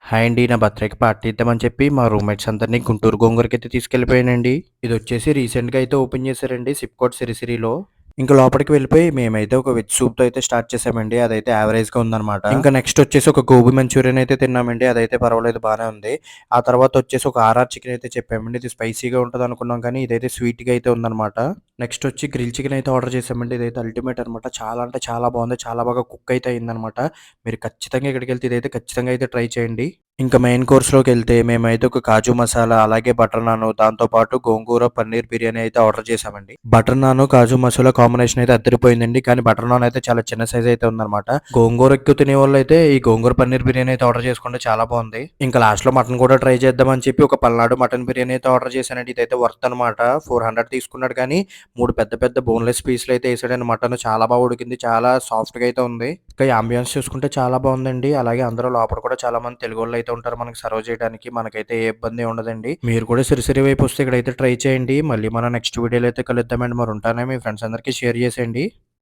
Hi అండి. నా బర్త్‌డేకి పార్టీ ఇద్దామని చెప్పి మా రూమ్‌మేట్స్ అందరిని గుంటూరు గోంగూరకైతే తీసుకెళ్ళిపోయానండి. ఇదొచ్చేసి రీసెంట్‌గా అయితే ఓపెన్ చేశారండి సిప్‌కోట్ సిరిసిరిలో. ఇంక లోపలికి వెళ్ళిపోయి మేమైతే ఒక వెజ్ సూప్‌తో అయితే స్టార్ట్ చేసామండి. అదైతే యావరేజ్‌గా ఉందనమాట. ఇంకా నెక్స్ట్ వచ్చేసి ఒక గోబీ మంచూరియన్ అయితే తిన్నామండి. అదైతే పర్వాలేదు బానే ఉంది. ఆ తర్వాత వచ్చేసి ఒక ఆర్ఆర్ చికెన్ అయితే చెప్పామండి. ఇది స్పైసీగా ఉంటదనుకున్నాం కానీ ఇదైతే స్వీట్‌గా అయితే ఉందనమాట. నెక్స్ట్ వచ్చి గ్రిల్ చికెన్ అయితే ఆర్డర్ చేసామండి. ఇదైతే అల్టిమేట్ అనమాట. చాలా అంటే చాలా బాగుంది. చాలా బాగా కుక్ అయితే అయిందనమాట. మీరు ఖచ్చితంగా ఇక్కడికెళ్తే ఇదైతే ఖచ్చితంగా అయితే ట్రై చేయండి. ఇంకా మెయిన్ కోర్స్‌లోకెళ్తే మేమైతే ఒక కాజు మసాలా, అలాగే బటర్ నాను, దాంతో పాటు గోంగూర పన్నీర్ బిర్యానీ అయితే ఆర్డర్ చేశామండి. బటర్ నాను, కాజు మసాలా కాంబినేషన్ అయితే అదిరిపోయిందండి. కానీ బటర్ నాన్ అయితే చాలా చిన్న సైజ్ అయితే ఉందన్నమాట. గోంగూర ఎక్కువ తినేవాళ్ళైతే ఈ గోంగూర పన్నీర్ బిర్యానీ అయితే ఆర్డర్ చేసుకుంటే చాలా బాగుంది. ఇంకా లాస్ట్‌లో మటన్ కూడా ట్రై చేద్దామని చెప్పి ఒక పల్నాడు మటన్ బిర్యానీ అయితే ఆర్డర్ చేశానండి. ఇదైతే వర్త్ అనమాట. 400 తీసుకున్నాడు కానీ 3 పెద్ద పెద్ద బోన్‌లెస్ పీస్‌లు అయితే ఏసాడండి మటన్. చాలా బాగా ఉడికింది. చాలా సాఫ్ట్‌గా అయితే ఉంది. ఇంకా ఈ అంబియన్స్ చూసుకుంటే చాలా బాగుందండి. అలాగే అందరూ లోపల కూడా చాలా మంది తెలుగోళ్ళు అయితే ఉంటారు మనకి సర్వ్ చేయడానికి. మనకైతే ఏ ఇబ్బంది ఉండదండి. మీరు కూడా సిరిసిరి వైపు వస్తే ఇక్కడైతే ట్రై చేయండి. మళ్ళీ మనం నెక్స్ట్ వీడియోలో అయితే కలుద్దామండి. మరి ఉంటానే మీ ఫ్రెండ్స్ అందరికీ షేర్ చేసేయండి.